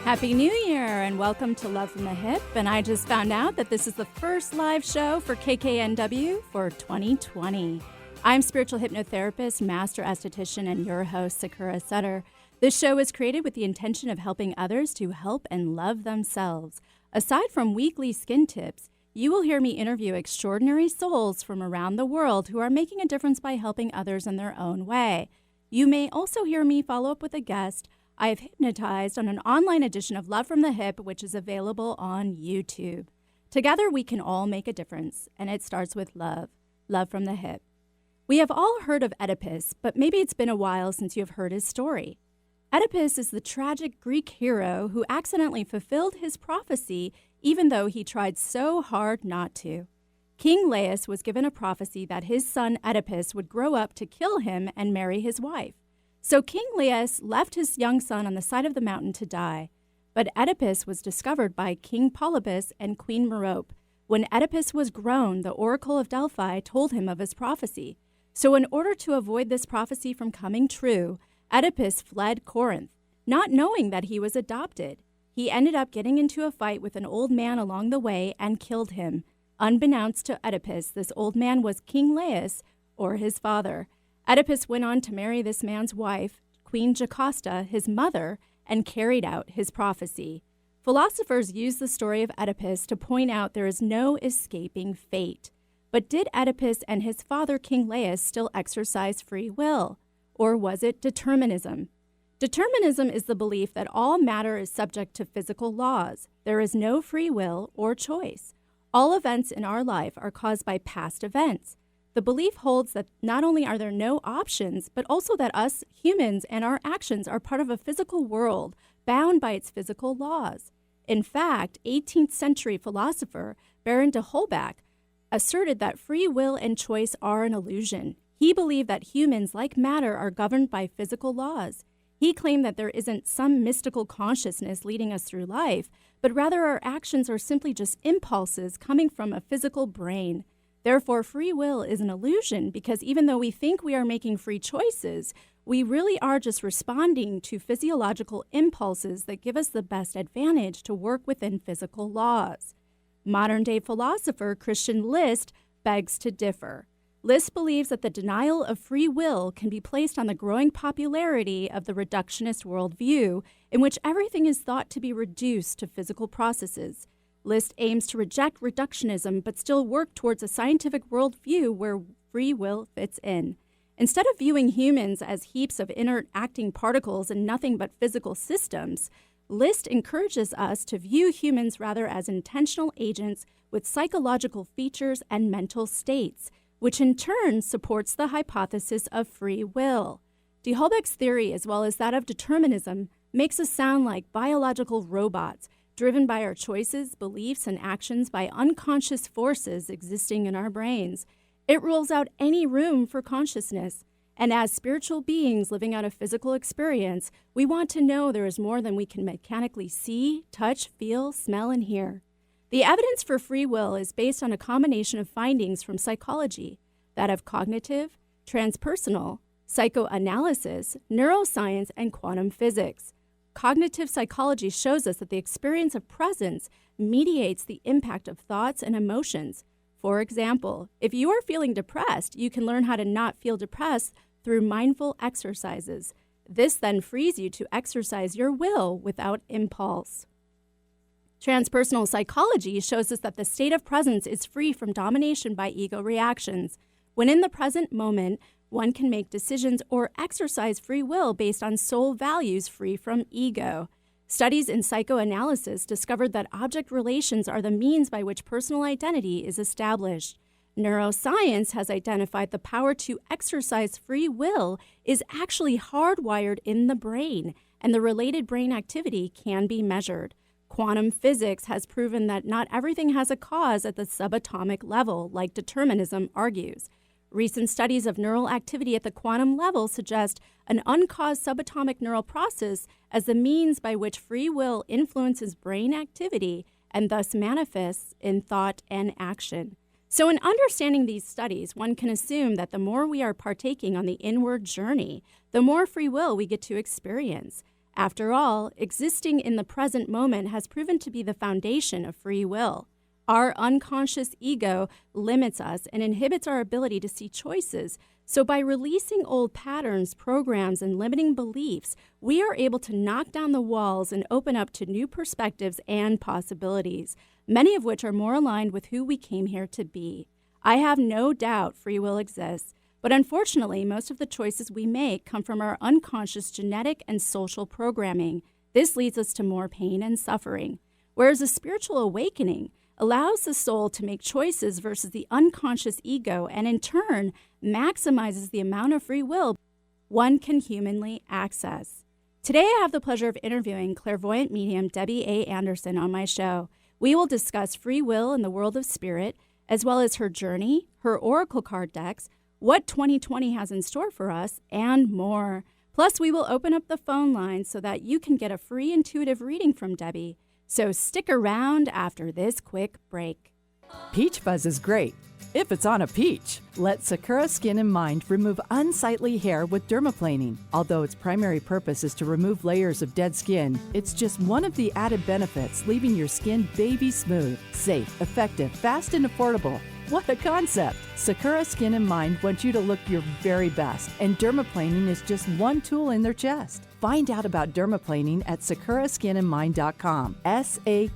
Happy New Year and welcome to Love from the Hip. And I just found out that this is the first live show for KKNW for 2020. I'm spiritual hypnotherapist, master esthetician, and your host, Sakura Sutter. This show is created with the intention of helping others to help and love themselves. Aside from weekly skin tips, you will hear me interview extraordinary souls from around the world who are making a difference by helping others in their own way. You may also hear me follow up with a guest I have hypnotized on an online edition of Love from the Hip, which is available on YouTube. Together, we can all make a difference, and it starts with love. Love from the Hip. We have all heard of Oedipus, but maybe it's been a while since you have heard his story. Oedipus is the tragic Greek hero who accidentally fulfilled his prophecy, even though he tried so hard not to. King Laius was given a prophecy that his son Oedipus would grow up to kill him and marry his wife. So King Laius left his young son on the side of the mountain to die. But Oedipus was discovered by King Polybus and Queen Merope. When Oedipus was grown, the oracle of Delphi told him of his prophecy. So in order to avoid this prophecy from coming true, Oedipus fled Corinth, not knowing that he was adopted. He ended up getting into a fight with an old man along the way and killed him. Unbeknownst to Oedipus, this old man was King Laius, or his father. Oedipus went on to marry this man's wife, Queen Jocasta, his mother, and carried out his prophecy. Philosophers use the story of Oedipus to point out there is no escaping fate. But did Oedipus and his father, King Laius, still exercise free will? Or was it determinism? Determinism is the belief that all matter is subject to physical laws. There is no free will or choice. All events in our life are caused by past events. The belief holds that not only are there no options, but also that us humans and our actions are part of a physical world bound by its physical laws. In fact, 18th century philosopher Baron de Holbach asserted that free will and choice are an illusion. He believed that humans, like matter, are governed by physical laws. He claimed that there isn't some mystical consciousness leading us through life, but rather our actions are simply just impulses coming from a physical brain. Therefore, free will is an illusion because even though we think we are making free choices, we really are just responding to physiological impulses that give us the best advantage to work within physical laws. Modern-day philosopher Christian List begs to differ. List believes that the denial of free will can be placed on the growing popularity of the reductionist worldview, in which everything is thought to be reduced to physical processes. List aims to reject reductionism but still work towards a scientific worldview where free will fits in. Instead of viewing humans as heaps of inert acting particles and nothing but physical systems, List encourages us to view humans rather as intentional agents with psychological features and mental states, which in turn supports the hypothesis of free will. De Holbach's theory, as well as that of determinism, makes us sound like biological robots, driven by our choices, beliefs, and actions by unconscious forces existing in our brains. It rules out any room for consciousness. And as spiritual beings living out a physical experience, we want to know there is more than we can mechanically see, touch, feel, smell, and hear. The evidence for free will is based on a combination of findings from psychology, that of cognitive, transpersonal, psychoanalysis, neuroscience, and quantum physics. Cognitive psychology shows us that the experience of presence mediates the impact of thoughts and emotions. For example, if you are feeling depressed, you can learn how to not feel depressed through mindful exercises. This then frees you to exercise your will without impulse. Transpersonal psychology shows us that the state of presence is free from domination by ego reactions. When in the present moment, one can make decisions or exercise free will based on soul values free from ego. Studies in psychoanalysis discovered that object relations are the means by which personal identity is established. Neuroscience has identified the power to exercise free will is actually hardwired in the brain, and the related brain activity can be measured. Quantum physics has proven that not everything has a cause at the subatomic level, like determinism argues. Recent studies of neural activity at the quantum level suggest an uncaused subatomic neural process as the means by which free will influences brain activity and thus manifests in thought and action. So in understanding these studies, one can assume that the more we are partaking on the inward journey, the more free will we get to experience. After all, existing in the present moment has proven to be the foundation of free will. Our unconscious ego limits us and inhibits our ability to see choices. So by releasing old patterns, programs, and limiting beliefs, we are able to knock down the walls and open up to new perspectives and possibilities, many of which are more aligned with who we came here to be. I have no doubt free will exists, but unfortunately, most of the choices we make come from our unconscious genetic and social programming. This leads us to more pain and suffering, whereas a spiritual awakening allows the soul to make choices versus the unconscious ego, and in turn maximizes the amount of free will one can humanly access. Today, I have the pleasure of interviewing Clairvoyant Medium Debbie A. Anderson on my show. We will discuss free will in the world of spirit, as well as her journey, her oracle card decks, what 2020 has in store for us, and more. Plus, we will open up the phone lines so that you can get a free intuitive reading from Debbie. So stick around after this quick break. Peach fuzz is great if it's on a peach. Let Sakura Skin and Mind remove unsightly hair with dermaplaning. Although its primary purpose is to remove layers of dead skin, it's just one of the added benefits, leaving your skin baby smooth, safe, effective, fast, and affordable. What a concept! Sakura Skin and Mind wants you to look your very best, and dermaplaning is just one tool in their chest. Find out about dermaplaning at sakuraskinandmind.com. SAKURA,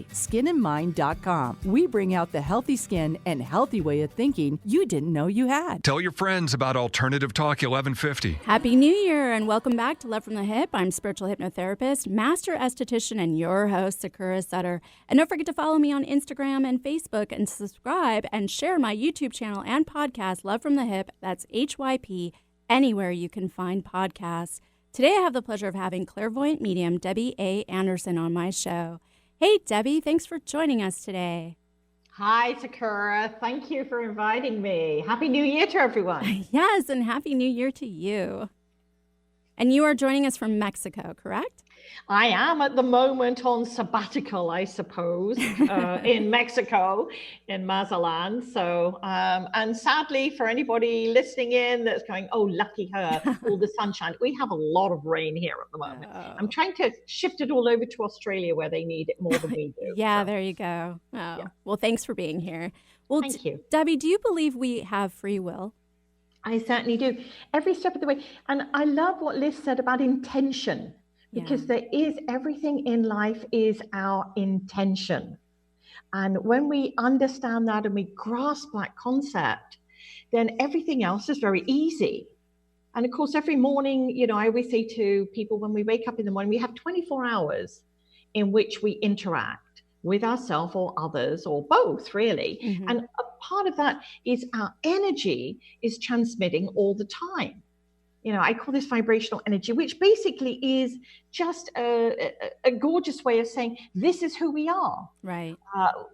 skinandmind.com. We bring out the healthy skin and healthy way of thinking you didn't know you had. Tell your friends about Alternative Talk 1150. Happy New Year and welcome back to Love from the Hip. I'm spiritual hypnotherapist, master esthetician, and your host, Sakura Sutter. And don't forget to follow me on Instagram and Facebook and subscribe and share my YouTube channel and podcast, Love from the Hip. That's HYP. Anywhere you can find podcasts. Today, I have the pleasure of having Clairvoyant Medium Debbie A. Anderson on my show. Hey, Debbie, thanks for joining us today. Hi, Sakura. Thank you for inviting me. Happy New Year to everyone. Yes, and Happy New Year to you. And you are joining us from Mexico, correct? I am at the moment on sabbatical, I suppose, in Mexico, in Mazatlan. So, and sadly, for anybody listening in that's going, oh, lucky her, all the sunshine, we have a lot of rain here at the moment. Oh. I'm trying to shift it all over to Australia where they need it more than we do. Yeah, so. there you go. Oh, Yeah. Well, thanks for being here. Well, Thank you. Debbie, do you believe we have free will? I certainly do. Every step of the way. And I love what Liz said about intention. Because there is everything in life is our intention. And when we understand that and we grasp that concept, then everything else is very easy. And of course, every morning, you know, I always say to people when we wake up in the morning, we have 24 hours in which we interact with ourselves or others or both, really. Mm-hmm. And a part of that is our energy is transmitting all the time. You know, I call this vibrational energy, which basically is just a gorgeous way of saying this is who we are. Right.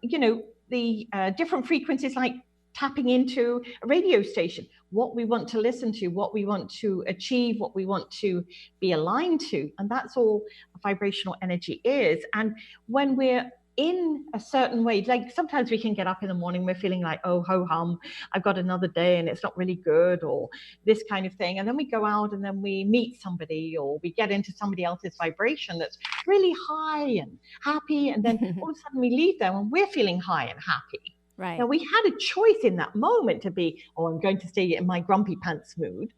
You know, the different frequencies like tapping into a radio station, what we want to listen to, what we want to achieve, what we want to be aligned to. And that's all vibrational energy is. And when we're in a certain way, like sometimes we can get up in the morning, we're feeling like, oh, ho hum, I've got another day and it's not really good, or this kind of thing. And then we go out and then we meet somebody or we get into somebody else's vibration that's really high and happy. And then all of a sudden we leave them and we're feeling high and happy. Right. Now we had a choice in that moment to be, oh, I'm going to stay in my grumpy pants mood.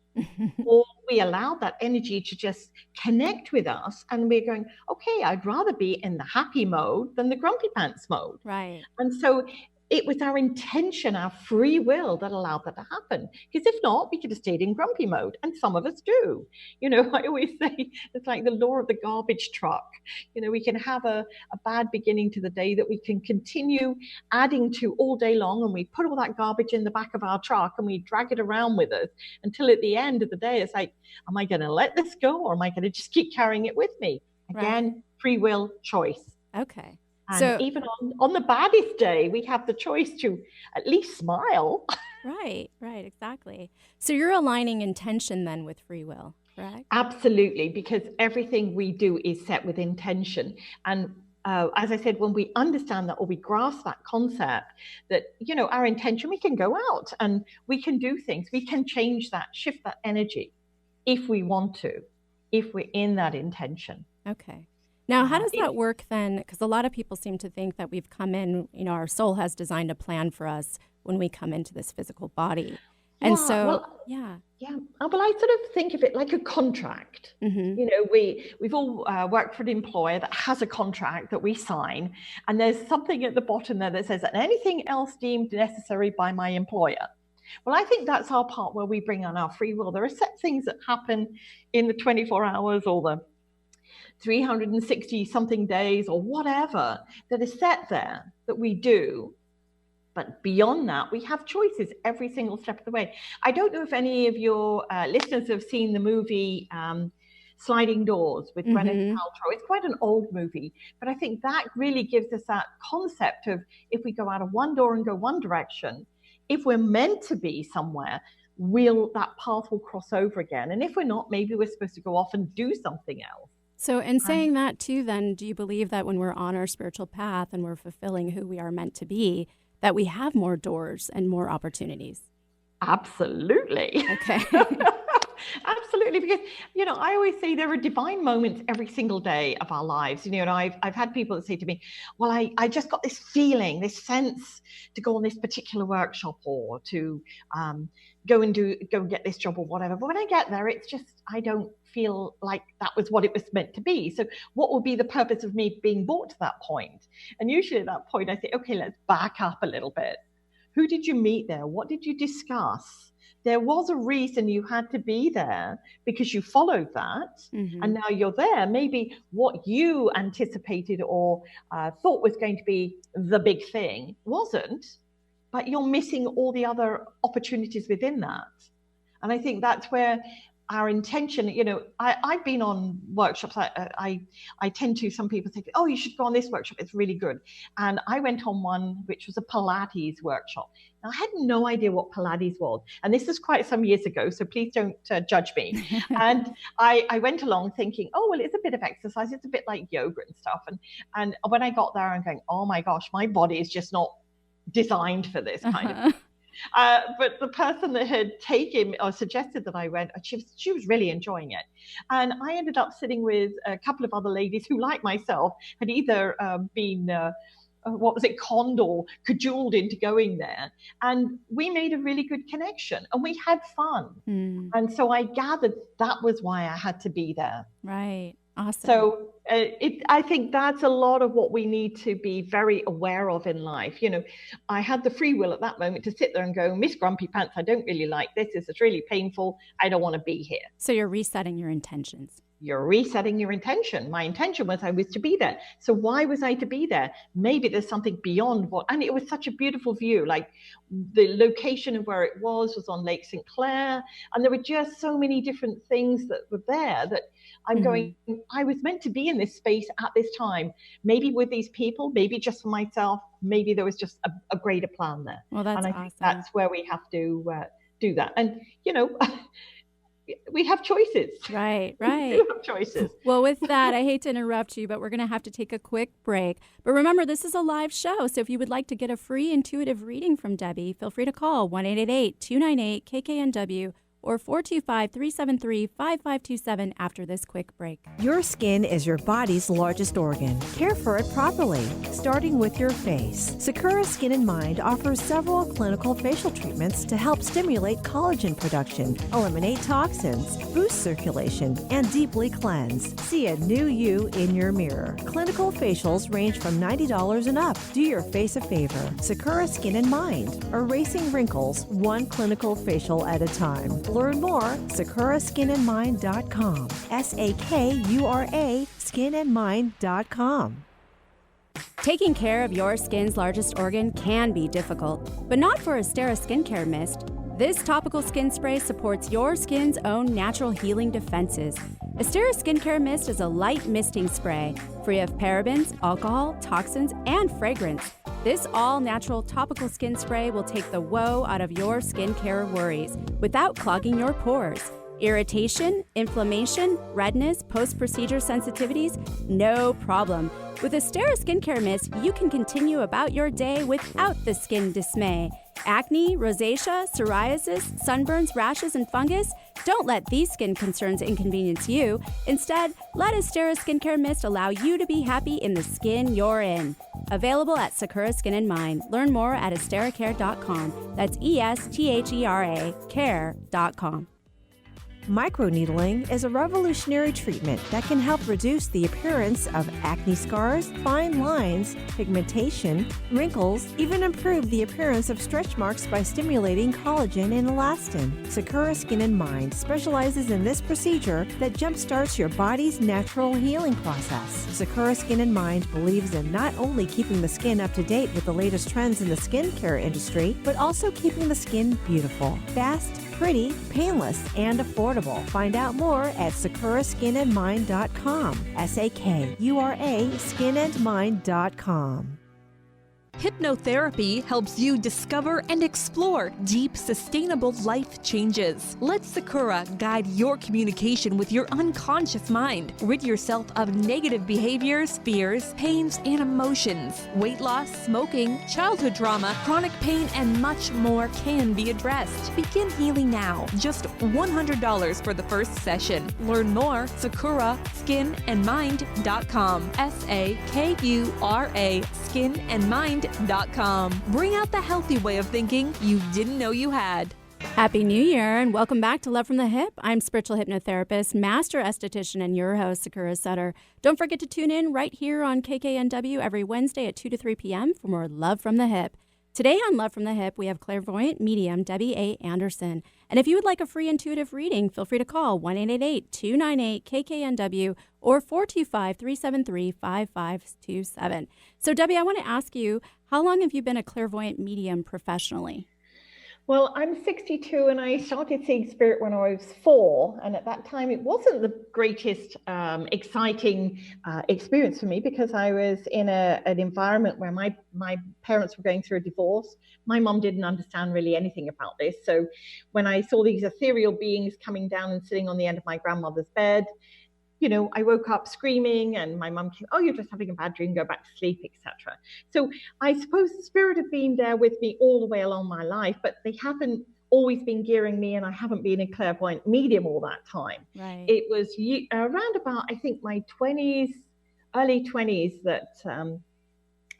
Or we allowed that energy to just connect with us and we're going, okay, I'd rather be in the happy mode than the grumpy pants mode. Right. And so it was our intention, our free will that allowed that to happen. Because if not, we could have stayed in grumpy mode. And some of us do. You know, I always say it's like the law of the garbage truck. You know, we can have a bad beginning to the day that we can continue adding to all day long. And we put all that garbage in the back of our truck and we drag it around with us until at the end of the day, it's like, am I going to let this go or am I going to just keep carrying it with me? Again, right. Free will choice. Okay. And so even on the baddest day, we have the choice to at least smile. Right, exactly. So you're aligning intention then with free will, correct? Absolutely, because everything we do is set with intention. And as I said, when we understand that or we grasp that concept that, you know, our intention, we can go out and we can do things. We can change that, shift that energy if we want to. if we're in that intention. Okay. Now, how does that work then? Because a lot of people seem to think that we've come in, our soul has designed a plan for us when we come into this physical body. And Well, I sort of think of it like a contract. We've all worked for an employer that has a contract that we sign, and there's something at the bottom there that says, and anything else deemed necessary by my employer. Well, I think that's our part where we bring on our free will. There are set things that happen in the 24 hours or the 360 something days or whatever that is set there that we do. But beyond that, we have choices every single step of the way. I don't know if any of your listeners have seen the movie Sliding Doors with Gwyneth Paltrow. It's quite an old movie, but I think that really gives us that concept of if we go out of one door and go one direction, if we're meant to be somewhere, that path will cross over again. And if we're not, maybe we're supposed to go off and do something else. So in saying that too, then, do you believe that when we're on our spiritual path and we're fulfilling who we are meant to be, that we have more doors and more opportunities? Absolutely. Okay. Absolutely, because I always say there are divine moments every single day of our lives. I've had people that say to me, "Well, I just got this feeling, this sense to go on this particular workshop or to go and get this job or whatever." But when I get there, it's just I don't feel like that was what it was meant to be. So, what would be the purpose of me being brought to that point? And usually at that point, I say, "Okay, let's back up a little bit. Who did you meet there? What did you discuss? There was a reason you had to be there because you followed that. And now you're there. Maybe what you anticipated or thought was going to be the big thing wasn't, but you're missing all the other opportunities within that." And I think that's where our intention, I've been on workshops. I tend to, some people think, "Oh, you should go on this workshop. It's really good." And I went on one, which was a Pilates workshop. Now, I had no idea what Pilates was. And this is quite some years ago, so please don't judge me. And I went along thinking, "Oh, well, it's a bit of exercise. It's a bit like yoga and stuff." And when I got there, I'm going, "Oh my gosh, my body is just not designed for this kind of." But the person that had taken or suggested that I went, she was really enjoying it. And I ended up sitting with a couple of other ladies who, like myself, had either been, conned or cajoled into going there. And we made a really good connection and we had fun. And so I gathered that was why I had to be there. Right. Awesome. So I think that's a lot of what we need to be very aware of in life. I had the free will at that moment to sit there and go, "Miss Grumpy Pants, I don't really like this. This is really painful. I don't want to be here." So you're resetting your intentions. You're resetting your intention. My intention was I was to be there. So why was I to be there? Maybe there's something beyond and it was such a beautiful view. Like the location of where it was on Lake St. Clair. And there were just so many different things that were there that I'm going, I was meant to be in this space at this time, maybe with these people, maybe just for myself. Maybe there was just a greater plan there. Well, that's and I awesome. think that's where we have to do that. And, we have choices. Right. We do have choices. Well, with that, I hate to interrupt you, but we're going to have to take a quick break. But remember, this is a live show, so if you would like to get a free intuitive reading from Debbie, feel free to call 1-888-298-KKNW or 425-373-5527 after this quick break. Your skin is your body's largest organ. Care for it properly, starting with your face. Sakura Skin and Mind offers several clinical facial treatments to help stimulate collagen production, eliminate toxins, boost circulation, and deeply cleanse. See a new you in your mirror. Clinical facials range from $90 and up. Do your face a favor. Sakura Skin and Mind, erasing wrinkles one clinical facial at a time. Learn more, sakuraskinandmind.com. SAKURA skinandmind.com. Taking care of your skin's largest organ can be difficult, but not for Astera Skincare Mist. This topical skin spray supports your skin's own natural healing defenses. Astera Skincare Mist is a light misting spray, free of parabens, alcohol, toxins, and fragrance. This all-natural topical skin spray will take the woe out of your skincare worries without clogging your pores. Irritation, inflammation, redness, post-procedure sensitivities? No problem. With Astera Skincare Mist, you can continue about your day without the skin dismay. Acne, rosacea, psoriasis, sunburns, rashes, and fungus? Don't let these skin concerns inconvenience you. Instead, let Estera Skincare Mist allow you to be happy in the skin you're in. Available at Sakura Skin and Mind. Learn more at esteracare.com. That's ESTHERA care.com. Microneedling is a revolutionary treatment that can help reduce the appearance of acne scars, fine lines, pigmentation, wrinkles, even improve the appearance of stretch marks by stimulating collagen and elastin. Sakura Skin and Mind specializes in this procedure that jumpstarts your body's natural healing process. Sakura Skin and Mind believes in not only keeping the skin up to date with the latest trends in the skincare industry, but also keeping the skin beautiful, fast, pretty, painless, and affordable. Find out more at sakuraskinandmind.com. SAKURA skinandmind.com. Hypnotherapy helps you discover and explore deep, sustainable life changes. Let Sakura guide your communication with your unconscious mind. Rid yourself of negative behaviors, fears, pains, and emotions. Weight loss, smoking, childhood trauma, chronic pain, and much more can be addressed. Begin healing now. Just $100 for the first session. Learn more, sakuraskinandmind.com. SAKURA skinandmind.com. Bring out the healthy way of thinking you didn't know you had. Happy New Year and welcome back to Love from the Hip. I'm spiritual hypnotherapist, master esthetician, and your host, Sakura Sutter. Don't forget to tune in right here on KKNW every Wednesday at 2 to 3 p.m. for more Love from the Hip. Today on Love from the Hip, we have Clairvoyant Medium Debbie A. Anderson. And if you would like a free intuitive reading, feel free to call 1-888-298-KKNW or 425-373-5527. So, Debbie, I want to ask you, how long have you been a clairvoyant medium professionally? Well, I'm 62 and I started seeing spirit when I was 4. And at that time, it wasn't the greatest exciting experience for me because I was in an environment where my parents were going through a divorce. My mom didn't understand really anything about this. So when I saw these ethereal beings coming down and sitting on the end of my grandmother's bed, you know, I woke up screaming and my mum came, oh, you're just having a bad dream, go back to sleep, etc. So I suppose the spirit have been there with me all the way along my life, but they haven't always been gearing me and I haven't been a clairvoyant medium all that time. Right. It was around about, I think, my 20s, early 20s that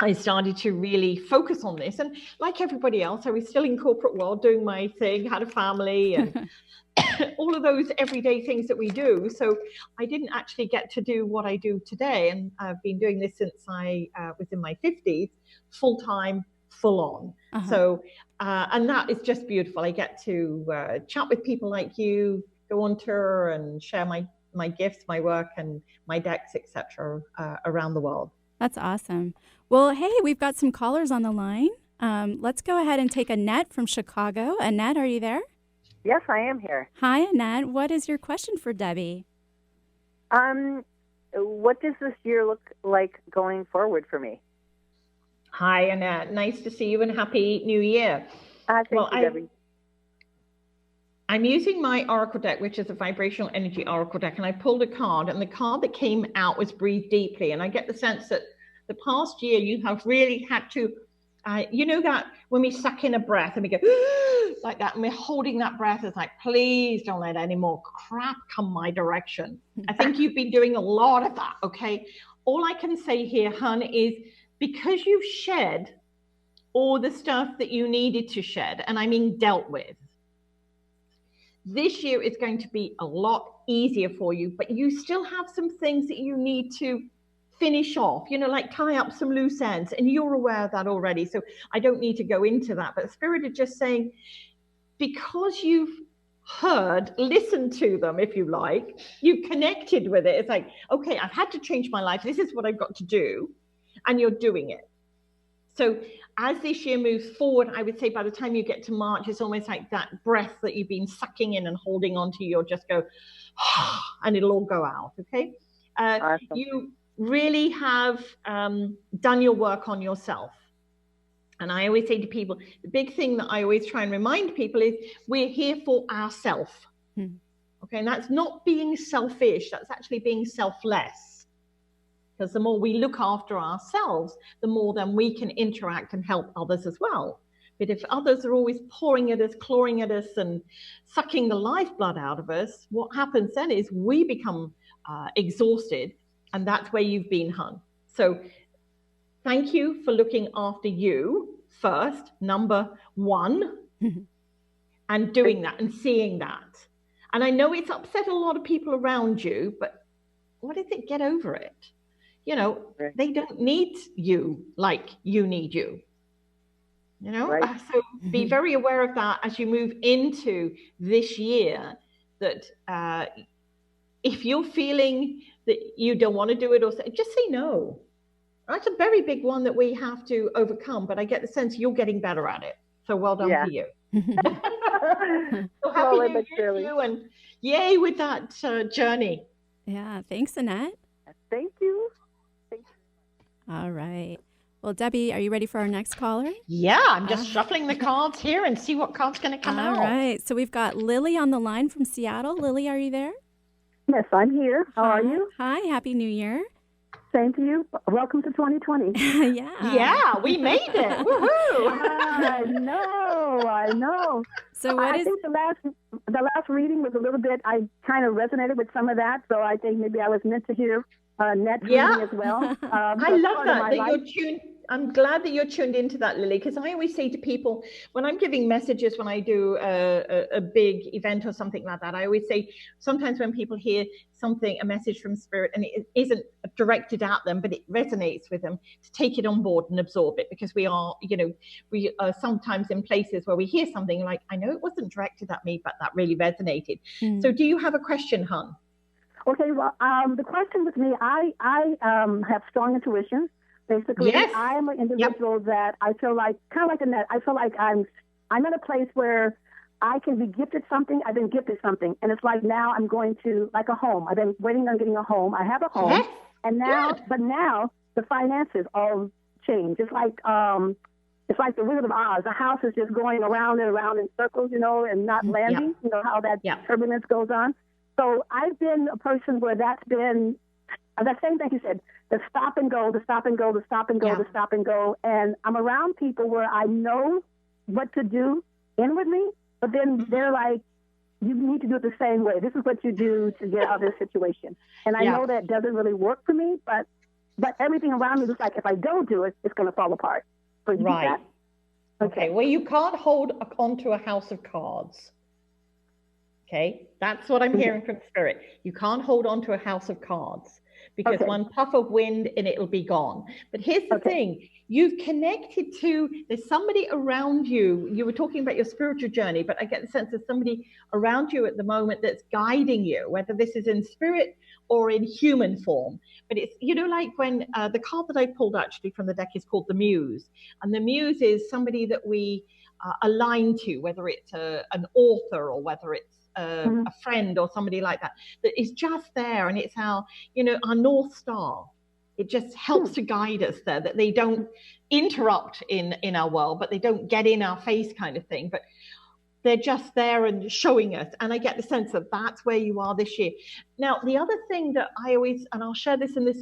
I started to really focus on this. And like everybody else, I was still in corporate world doing my thing, had a family and all of those everyday things that we do. So I didn't actually get to do what I do today. And I've been doing this since I was in my 50s, full time, full on. So, and that is just beautiful. I get to chat with people like you, go on tour and share my gifts, my work and my decks, etc. Around the world. That's awesome. Well, hey, we've got some callers on the line. Let's go ahead and take Annette from Chicago. Annette, are you there? Yes, I am here. Hi, Annette. What is your question for Debbie? What does this year look like going forward for me? Hi, Annette. Nice to see you and Happy New Year. Thank you, Debbie. I'm using my Oracle deck, which is a vibrational energy Oracle deck, and I pulled a card, and the card that came out was Breathe Deeply. And I get the sense that the past year you have really had to, you know, that when we suck in a breath and we go like that, and we're holding that breath, it's like, please don't let any more crap come my direction. I think you've been doing a lot of that, okay? All I can say here, hun, is because you've shed all the stuff that you needed to shed, and I mean dealt with, this year is going to be a lot easier for you, but you still have some things that you need to finish off, you know, like tie up some loose ends, and you're aware of that already. So I don't need to go into that, but Spirit is just saying, because you've heard, listened to them, if you like, you connected with it. It's like, okay, I've had to change my life. This is what I've got to do. And you're doing it. So as this year moves forward, I would say by the time you get to March, it's almost like that breath that you've been sucking in and holding on to, you'll just go, and it'll all go out, okay? Awesome. You really have done your work on yourself. And I always say to people, the big thing that I always try and remind people is we're here for ourselves. Okay, and that's not being selfish, that's actually being selfless. Because the more we look after ourselves, the more then we can interact and help others as well. But if others are always pouring at us, clawing at us, and sucking the lifeblood out of us, what happens then is we become exhausted, and that's where you've been, hun. So thank you for looking after you first, number one, and doing that and seeing that. And I know it's upset a lot of people around you, but what is it? Get over it. You know, they don't need you like you need you. You know, so be very aware of that as you move into this year, that if you're feeling that you don't want to do it, or just say no. That's a very big one that we have to overcome, but I get the sense you're getting better at it. So well done for you. So happy New Year to you, and yay with that journey. Yeah, thanks, Annette. Thank you. All right. Well, Debbie, are you ready for our next caller? Yeah, I'm just shuffling the cards here and see what card's going to come out. All right. So we've got Lily on the line from Seattle. Lily, are you there? Yes, I'm here. How are you? Hi, Happy New Year. Same to you. Welcome to 2020. Yeah, we made it. Woohoo! I know. So I think the last reading was a little bit, I kind of resonated with some of that, so I think maybe I was meant to hear Net reading as well. I love that you're tuned. I'm glad that you're tuned into that, Lily, because I always say to people, when I'm giving messages, when I do a big event or something like that, I always say, sometimes when people hear something, a message from Spirit, and it isn't directed at them, but it resonates with them, to take it on board and absorb it, because we are sometimes in places where we hear something like, I know it wasn't directed at me, but that really resonated. So do you have a question, hun? Okay, well, the question with me, I have strong intuition. Basically, I am an individual that I feel like, kind of like Annette, I feel like I'm in a place where I can be gifted something. I've been gifted something. And it's like now I'm going to, like a home. I've been waiting on getting a home. I have a home. And now, but now the finances all change. It's like the Wizard of Oz. The house is just going around and around in circles, and not landing. You know how that turbulence goes on. So I've been a person where that's been that same thing you said, the stop and go, the stop and go, the stop and go, the stop and go. And I'm around people where I know what to do inwardly, but then they're like, you need to do it the same way. This is what you do to get out of this situation. And I know that doesn't really work for me, but everything around me looks like if I don't do it, it's going to fall apart. So you right. That? Okay. Well, you can't hold onto a house of cards. Okay. That's what I'm hearing from Spirit. You can't hold onto a house of cards, because one puff of wind and it'll be gone. But here's the thing. You've connected to, there's somebody around you. You were talking about your spiritual journey, but I get the sense there's somebody around you at the moment that's guiding you, whether this is in spirit or in human form. But it's, like when the card that I pulled actually from the deck is called the Muse. And the Muse is somebody that we align to, whether it's an author or whether it's a friend or somebody like that is just there, and it's our North Star. It just helps to guide us there, that they don't interrupt in our world, but they don't get in our face kind of thing, but they're just there and showing us. And I get the sense that that's where you are this year. Now, the other thing that I always, and I'll share this in this,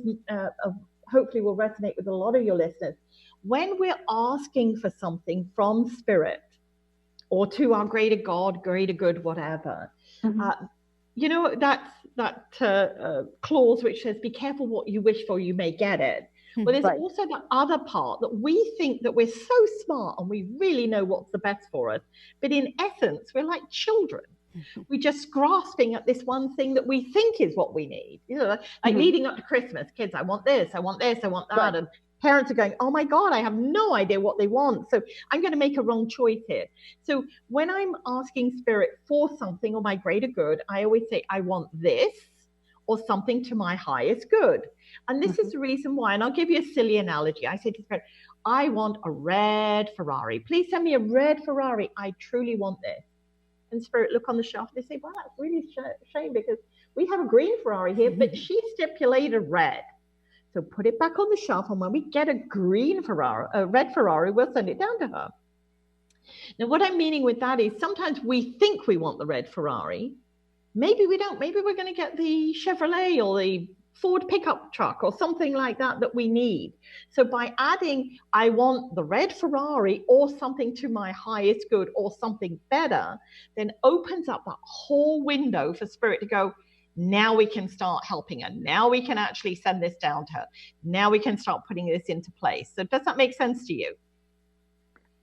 hopefully will resonate with a lot of your listeners, when we're asking for something from Spirit, or to our greater God, greater good, whatever. That's that clause which says, be careful what you wish for, you may get it. Well, there's also the other part that we think that we're so smart and we really know what's the best for us. But in essence, we're like children. We're just grasping at this one thing that we think is what we need. Like leading up to Christmas, kids, I want this, I want this, I want that. And parents are going, oh my God, I have no idea what they want. So I'm going to make a wrong choice here. So when I'm asking Spirit for something or my greater good, I always say, I want this or something to my highest good. And this is the reason why, and I'll give you a silly analogy. I say to Spirit, I want a red Ferrari. Please send me a red Ferrari. I truly want this. And Spirit look on the shelf. They say, well, that's really a shame because we have a green Ferrari here, but she stipulated red. So put it back on the shelf, and when we get a red Ferrari, we'll send it down to her. Now, what I'm meaning with that is sometimes we think we want the red Ferrari. Maybe we don't. Maybe we're going to get the Chevrolet or the Ford pickup truck or something like that we need. So by adding, I want the red Ferrari or something to my highest good or something better, then opens up that whole window for spirit to go, now we can start helping her. Now we can actually send this down to her. Now we can start putting this into place. So does that make sense to you?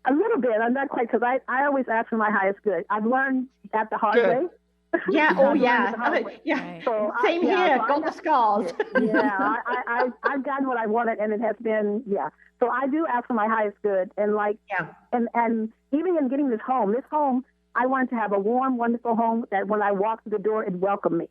A little bit. I'm not quite, because I always ask for my highest good. I've learned that the hard way. Yeah. Oh, yeah. Yeah. Right. So Same here. Got the scars. Yeah. I've gotten what I wanted, and it has been, So I do ask for my highest good, and and even in getting this home, I wanted to have a warm, wonderful home that when I walked through the door, it welcomed me.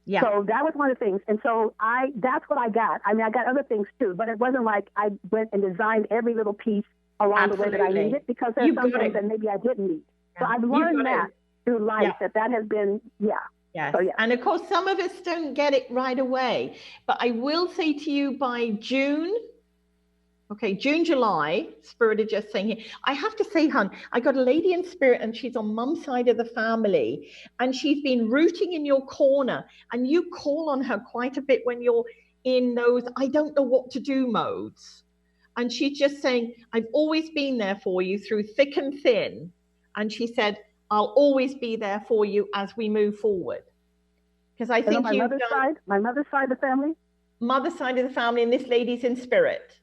Yeah. So that was one of the things. And so that's what I got. I mean, I got other things too, but it wasn't like I went and designed every little piece along the way that I needed, because there's some things that maybe I didn't need. Yeah. So I've learned that through life, that has been, Yes. So, And of course, some of us don't get it right away. But I will say to you by June, July, Spirit is just saying here. I have to say, hon, I got a lady in spirit, and she's on Mum's side of the family, and she's been rooting in your corner, and you call on her quite a bit when you're in those I don't know what to do modes. And she's just saying, I've always been there for you through thick and thin. And she said, I'll always be there for you as we move forward. Because I think my mother's side of the family? Mother's side of the family, and this lady's in spirit.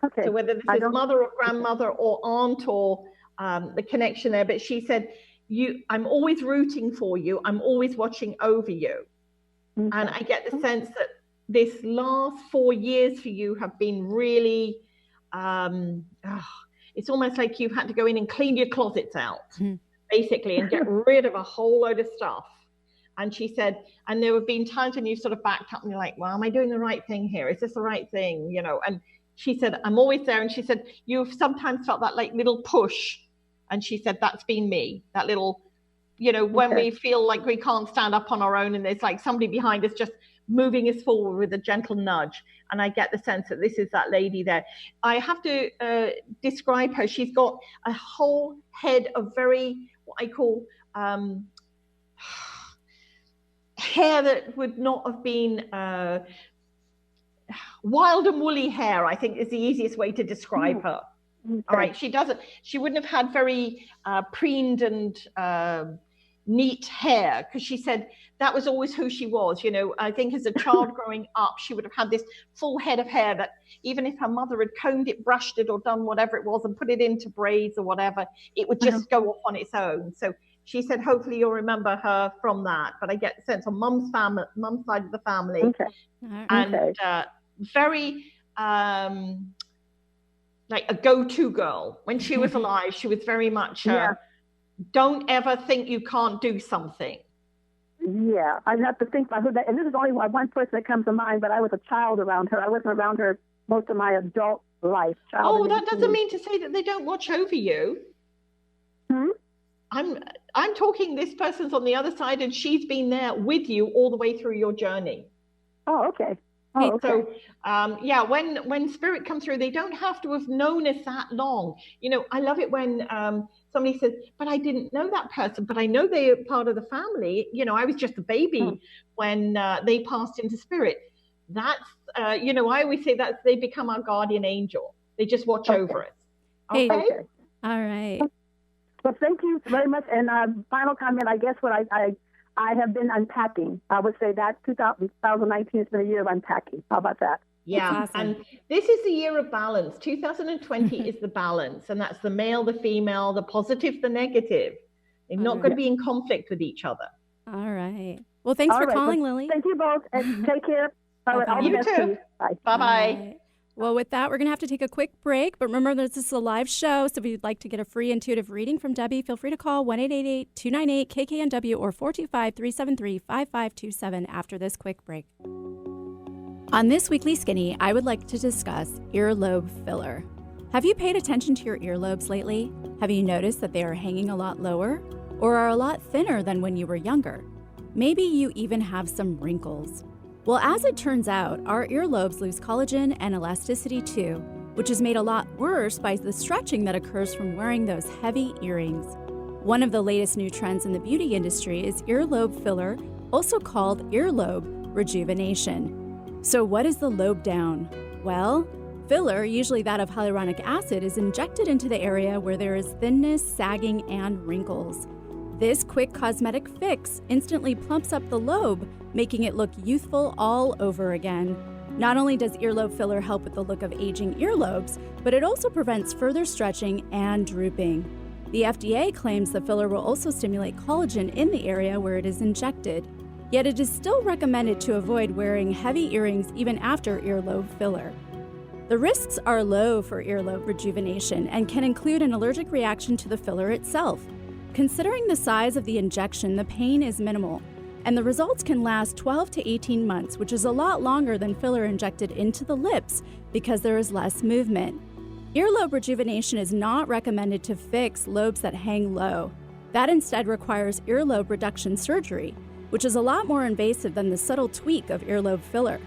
Okay. So whether this is mother or grandmother or aunt or the connection there, but she said, I'm always rooting for you. I'm always watching over you. Okay. And I get the sense that this last 4 years for you have been really, it's almost like you've had to go in and clean your closets out, basically, and get rid of a whole load of stuff. And she said, and there have been times when you've sort of backed up and you're like, well, am I doing the right thing here? Is this the right thing? And she said, I'm always there. And she said, you've sometimes felt that like little push. And she said, that's been me, that little, when we feel like we can't stand up on our own and there's like somebody behind us just moving us forward with a gentle nudge. And I get the sense that this is that lady there. I have to describe her. She's got a whole head of very, what I call hair that would not have been wild and woolly hair, I think is the easiest way to describe her. Okay. All right. She wouldn't have had very preened and neat hair, because she said that was always who she was. I think as a child growing up, she would have had this full head of hair that even if her mother had combed it, brushed it, or done whatever it was and put it into braids or whatever, it would just go off on its own. So she said, hopefully you'll remember her from that. But I get the sense on Mum's side of the family, and very like a go-to girl. When she was alive, she was very much don't ever think you can't do something. Yeah, I have to think about that. And this is only one person that comes to mind, but I was a child around her. I wasn't around her most of my adult life. That doesn't mean to say that they don't watch over you. I'm talking, this person's on the other side, and she's been there with you all the way through your journey. Oh, okay. So, when spirit comes through, they don't have to have known us that long. I love it when somebody says, but I didn't know that person, but I know they are part of the family. I was just a baby when they passed into spirit. That's, I always say that they become our guardian angel. They just watch over us. Okay? Hey. All right. Well, thank you very much. And final comment, I guess what I have been unpacking. I would say that 2019 has been a year of unpacking. How about that? Yeah, awesome. And this is the year of balance. 2020 is the balance, and that's the male, the female, the positive, the negative. They're not going to be in conflict with each other. All right. Well, thanks for calling, Lily. Thank you both, and take care. You too. Bye. Bye-bye. Well, with that, we're going to have to take a quick break. But remember, this is a live show, so if you'd like to get a free intuitive reading from Debbie, feel free to call 1-888-298-KKNW or 425-373-5527 after this quick break. On this weekly skinny, I would like to discuss earlobe filler. Have you paid attention to your earlobes lately? Have you noticed that they are hanging a lot lower or are a lot thinner than when you were younger? Maybe you even have some wrinkles. Well, as it turns out, our earlobes lose collagen and elasticity too, which is made a lot worse by the stretching that occurs from wearing those heavy earrings. One of the latest new trends in the beauty industry is earlobe filler, also called earlobe rejuvenation. So what is the lobe down? Well, filler, usually that of hyaluronic acid, is injected into the area where there is thinness, sagging, and wrinkles. This quick cosmetic fix instantly plumps up the lobe, making it look youthful all over again. Not only does earlobe filler help with the look of aging earlobes, but it also prevents further stretching and drooping. The FDA claims the filler will also stimulate collagen in the area where it is injected. Yet it is still recommended to avoid wearing heavy earrings even after earlobe filler. The risks are low for earlobe rejuvenation and can include an allergic reaction to the filler itself. Considering the size of the injection, the pain is minimal, and the results can last 12 to 18 months, which is a lot longer than filler injected into the lips because there is less movement. Earlobe rejuvenation is not recommended to fix lobes that hang low. That instead requires earlobe reduction surgery, which is a lot more invasive than the subtle tweak of earlobe filler.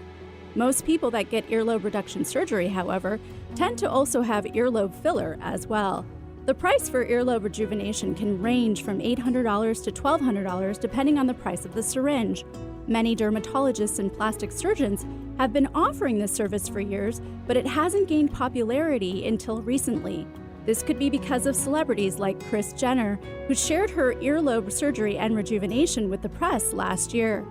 Most people that get earlobe reduction surgery, however, tend to also have earlobe filler as well. The price for earlobe rejuvenation can range from $800 to $1,200 depending on the price of the syringe. Many dermatologists and plastic surgeons have been offering this service for years, but it hasn't gained popularity until recently. This could be because of celebrities like Kris Jenner, who shared her earlobe surgery and rejuvenation with the press last year.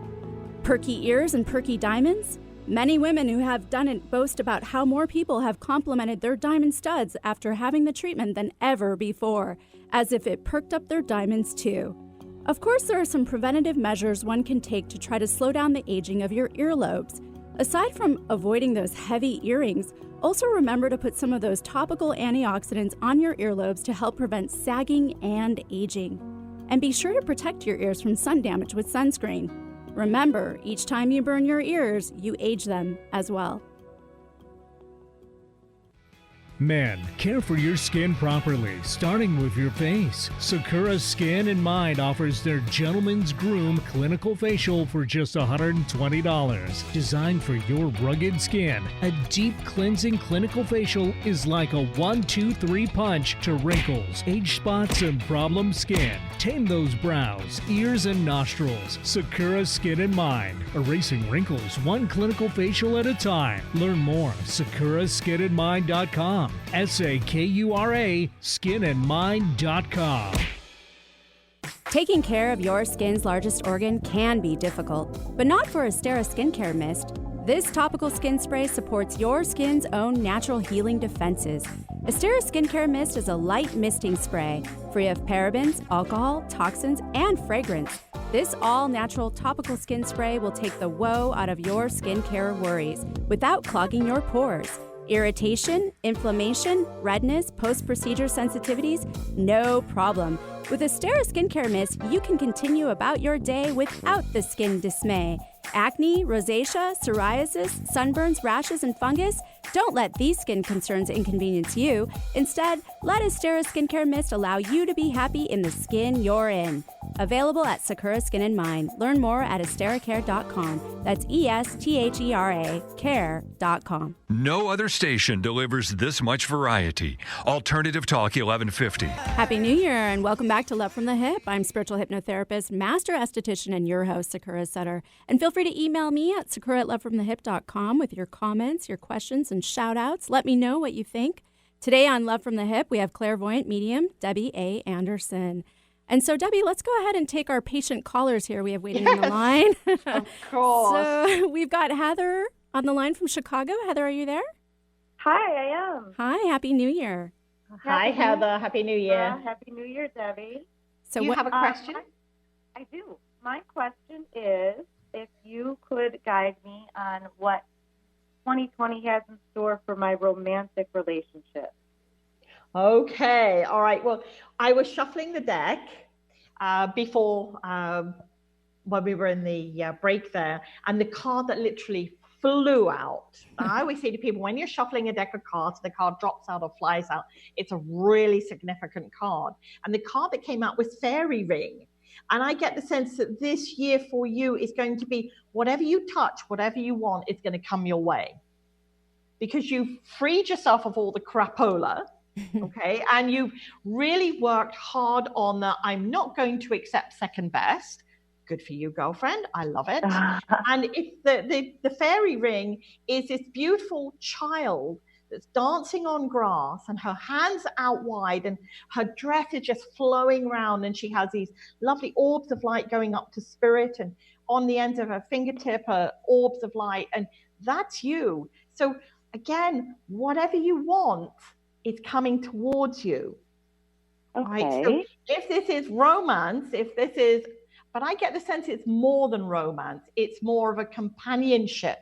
Perky ears and perky diamonds? Many women who have done it boast about how more people have complimented their diamond studs after having the treatment than ever before, as if it perked up their diamonds too. Of course, there are some preventative measures one can take to try to slow down the aging of your earlobes. Aside from avoiding those heavy earrings, also remember to put some of those topical antioxidants on your earlobes to help prevent sagging and aging. And be sure to protect your ears from sun damage with sunscreen. Remember, each time you burn your ears, you age them as well. Men, care for your skin properly, starting with your face. Sakura Skin and Mind offers their Gentleman's Groom Clinical Facial for just $120. Designed for your rugged skin, a deep cleansing clinical facial is like a 1-2-3 punch to wrinkles, age spots, and problem skin. Tame those brows, ears, and nostrils. Sakura Skin and Mind, erasing wrinkles one clinical facial at a time. Learn more at sakuraskinandmind.com. SAKURA skinandmind.com. Taking care of your skin's largest organ can be difficult, but not for Astera Skincare Mist. This topical skin spray supports your skin's own natural healing defenses. Astera Skincare Mist is a light misting spray, free of parabens, alcohol, toxins, and fragrance. This all-natural topical skin spray will take the woe out of your skincare worries without clogging your pores. Irritation, inflammation, redness, post-procedure sensitivities? No problem. With Astera Skincare Mist, you can continue about your day without the skin dismay. Acne, rosacea, psoriasis, sunburns, rashes, and fungus? Don't let these skin concerns inconvenience you. Instead, let Astera Skincare Mist allow you to be happy in the skin you're in. Available at Sakura Skin and Mind. Learn more at esteracare.com. That's ESTHERA care.com. No other station delivers this much variety. Alternative Talk 1150. Happy New Year and welcome back to Love from the Hip. I'm spiritual hypnotherapist, master esthetician, and your host, Sakura Sutter. And feel free to email me at sakura@lovefromthehip.com with your comments, your questions, and shout outs. Let me know what you think. Today on Love from the Hip, we have Clairvoyant Medium Debbie A. Anderson. And so, Debbie, let's go ahead and take our patient callers here we have waiting on the line. Of course. So we've got Heather on the line from Chicago. Heather, are you there? Hi, I am. Hi, Happy New Year. Hi, Heather. Happy New Year. Happy New Year, Debbie. So Do you have a question? I do. My question is if you could guide me on what 2020 has in store for my romantic relationship. Okay. All right. Well, I was shuffling the deck before when we were in the break there, and the card that literally flew out. I always say to people, when you're shuffling a deck of cards, the card drops out or flies out. It's a really significant card. And the card that came out was Fairy Ring. And I get the sense that this year for you is going to be whatever you touch, whatever you want, it's going to come your way. Because you've freed yourself of all the crapola. Okay, and you've really worked hard on the I'm not going to accept second best. good for you, girlfriend. I love it. And it's the fairy ring is this beautiful child that's dancing on grass, and her hands are out wide, and her dress is just flowing around, and she has these lovely orbs of light going up to spirit, and on the ends of her fingertip are orbs of light, and that's you. So again, whatever you want is coming towards you. Okay. Right? So if this is romance, but I get the sense it's more than romance. It's more of a companionship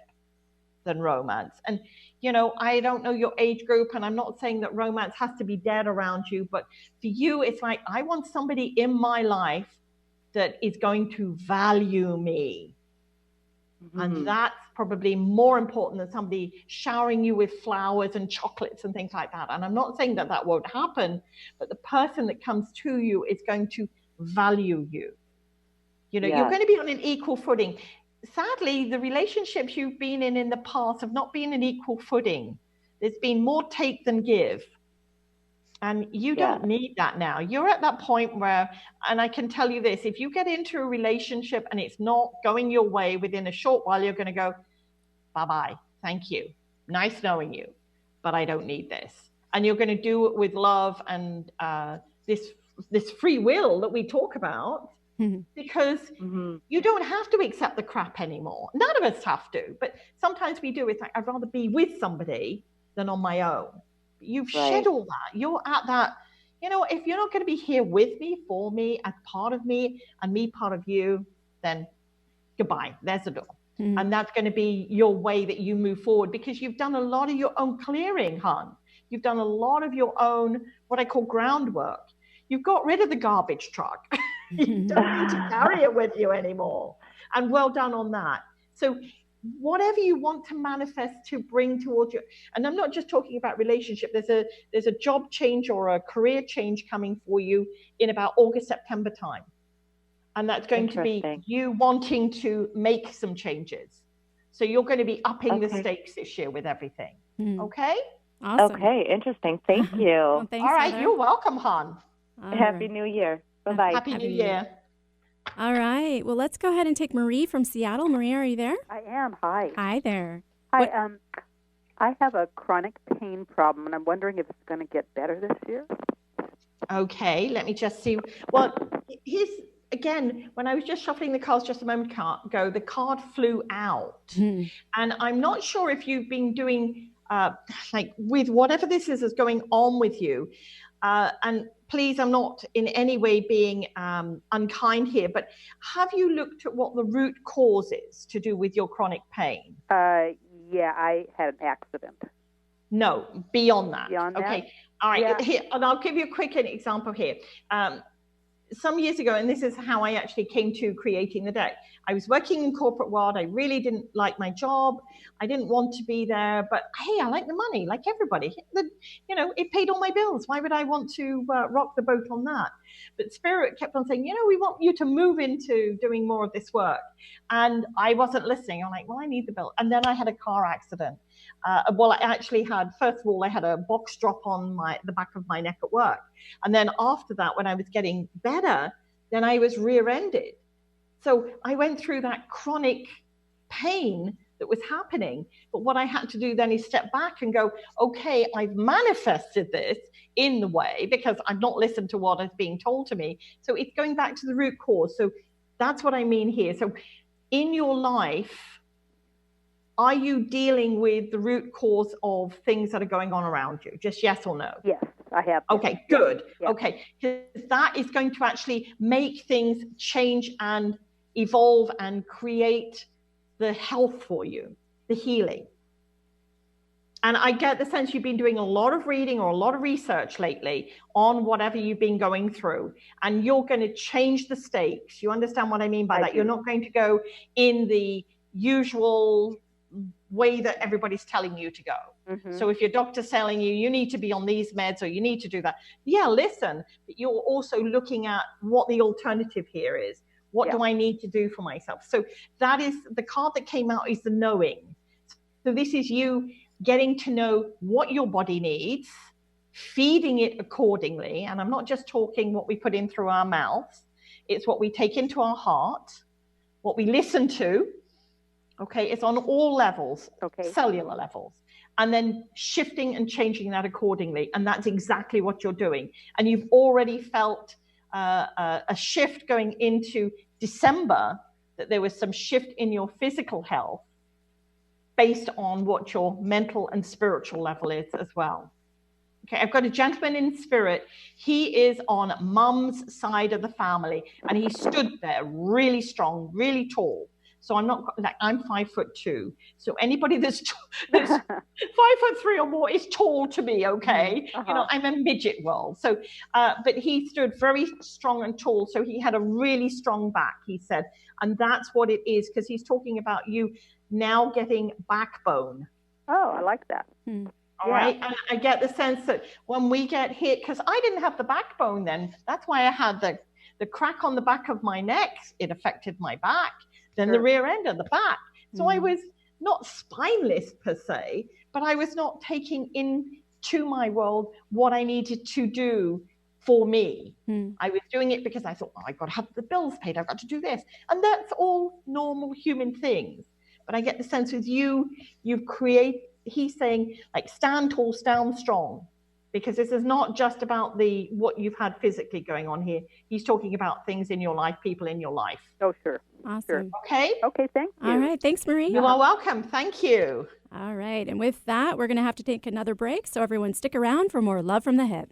than romance. And, I don't know your age group, and I'm not saying that romance has to be dead around you, but for you, it's like, I want somebody in my life that is going to value me. Mm-hmm. And that's probably more important than somebody showering you with flowers and chocolates and things like that. And I'm not saying that that won't happen, but the person that comes to you is going to value you. You're going to be on an equal footing. Sadly, the relationships you've been in the past have not been an equal footing. There's been more take than give. And you don't need that now. You're at that point where, and I can tell you this, if you get into a relationship and it's not going your way, within a short while, you're going to go, bye-bye, thank you. Nice knowing you, but I don't need this. And you're going to do it with love and this free will that we talk about, because you don't have to accept the crap anymore. None of us have to, but sometimes we do. It's like, I'd rather be with somebody than on my own. You've shed all that. You're at that, if you're not going to be here with me, for me, as part of me, and me part of you, then goodbye. There's the door. And that's going to be your way that you move forward, because you've done a lot of your own clearing, hon. You've done a lot of your own, what I call groundwork. You've got rid of the garbage truck. You don't need to carry it with you anymore. And well done on that. So whatever you want to manifest to bring towards you, and I'm not just talking about relationship, there's a job change or a career change coming for you in about August, September time. And that's going to be you wanting to make some changes. So you're going to be upping the stakes this year with everything. Okay? Awesome. Okay, interesting. Thank you. Well, thanks, all right, Heather. You're welcome, hon. Happy New Year. Bye-bye. Happy New Year. All right. Well, let's go ahead and take Marie from Seattle. Marie, are you there? I am. Hi. Hi there. Hi. I have a chronic pain problem, and I'm wondering if it's going to get better this year. Okay, let me just see. Well, again, when I was just shuffling the cards just a moment ago, the card flew out. And I'm not sure if you've been doing, with whatever this is going on with you. And please, I'm not in any way being unkind here, but have you looked at what the root cause is to do with your chronic pain? Yeah, I had an accident. No, beyond that. Beyond that? Okay. All right. Yeah. Here, and I'll give you a quick example here. Some years ago, and this is how I actually came to creating the deck. I was working in corporate world. I really didn't like my job. I didn't want to be there, but hey, I like the money, like everybody. It paid all my bills. Why would I want to rock the boat on that? But Spirit kept on saying, we want you to move into doing more of this work. And I wasn't listening. I'm like, well, I need the bill. And then I had a car accident. I actually had, first of all, I had a box drop on the back of my neck at work. And then after that, when I was getting better, then I was rear-ended. So I went through that chronic pain that was happening. But what I had to do then is step back and go, okay, I've manifested this in the way because I've not listened to what is being told to me. So it's going back to the root cause. So that's what I mean here. So in your life, are you dealing with the root cause of things that are going on around you? Just yes or no? Yes, I have. Okay, good. Yeah. Okay, because that is going to actually make things change and evolve and create the health for you, the healing. And I get the sense you've been doing a lot of reading or a lot of research lately on whatever you've been going through, and you're going to change the stakes. You understand what I mean by that? You're not going to go in the usual way that everybody's telling you to go. Mm-hmm. So if your doctor's telling you need to be on these meds or you need to do that, listen, but you're also looking at what the alternative here is. What do I need to do for myself? So that is the card that came out, is the knowing. So this is you getting to know what your body needs, feeding it accordingly. And I'm not just talking what we put in through our mouths. It's what we take into our heart. what we listen to, okay, it's on all levels, cellular levels, and then shifting and changing that accordingly. And that's exactly what you're doing. And you've already felt a shift going into December, that there was some shift in your physical health based on what your mental and spiritual level is as well. Okay, I've got a gentleman in spirit. He is on Mum's side of the family, and he stood there really strong, really tall. So I'm 5'2". So anybody that's 5'3" or more is tall to me, okay? You know, I'm a midget world. So, but he stood very strong and tall. So he had a really strong back, he said. And that's what it is, because he's talking about you now getting backbone. Oh, I like that. All right. And I get the sense that when we get hit, because I didn't have the backbone then, that's why I had the crack on the back of my neck. It affected my back, then the rear end of the back. So I was not spineless per se, but I was not taking into my world what I needed to do for me. I was doing it because I thought, I've got to have the bills paid. I've got to do this. And that's all normal human things. But I get the sense with you've created, he's saying, like, stand tall, stand strong, because this is not just about what you've had physically going on here. He's talking about things in your life, people in your life. Oh, sure. Awesome. Sure. Okay. Okay, thank you. All right. Thanks, Marie. You are welcome. Thank you. All right. And with that, we're going to have to take another break. So everyone stick around for more Love from the Hip.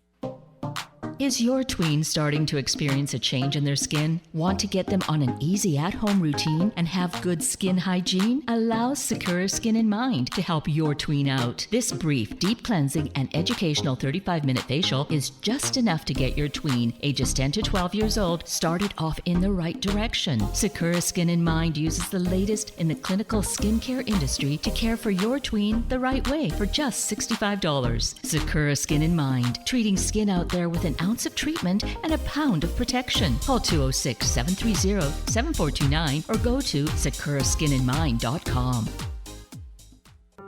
Is your tween starting to experience a change in their skin? Want to get them on an easy at-home routine and have good skin hygiene? Allow Sakura Skin and Mind to help your tween out. This brief, deep cleansing and educational 35-minute facial is just enough to get your tween, ages 10 to 12 years old, started off in the right direction. Sakura Skin and Mind uses the latest in the clinical skincare industry to care for your tween the right way for just $65. Sakura Skin and Mind, treating skin out there with an ounce of treatment and a pound of protection. Call 206-730-7429 or go to sakuraskinandmind.com.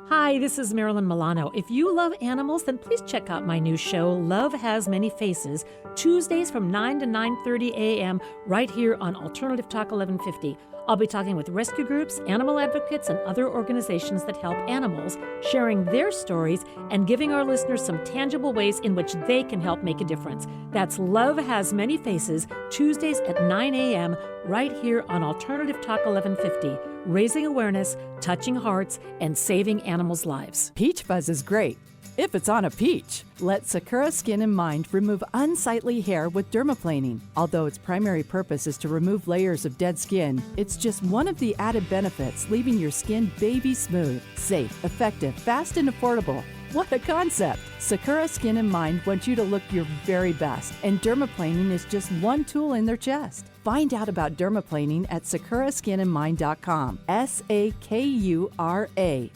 Hi, this is Marilyn Milano. If you love animals, then please check out my new show, Love Has Many Faces, Tuesdays from 9 to 9:30 a.m. right here on Alternative Talk 1150. I'll be talking with rescue groups, animal advocates, and other organizations that help animals, sharing their stories and giving our listeners some tangible ways in which they can help make a difference. That's Love Has Many Faces, Tuesdays at 9 a.m. right here on Alternative Talk 1150. Raising awareness, touching hearts, and saving animals' lives. Peach fuzz is great if it's on a peach. Let Sakura Skin and Mind remove unsightly hair with dermaplaning. Although its primary purpose is to remove layers of dead skin, it's just one of the added benefits, leaving your skin baby smooth, safe, effective, fast, and affordable. What a concept! Sakura Skin and Mind want you to look your very best, and dermaplaning is just one tool in their chest. Find out about dermaplaning at sakuraskinandmind.com. SAKURA,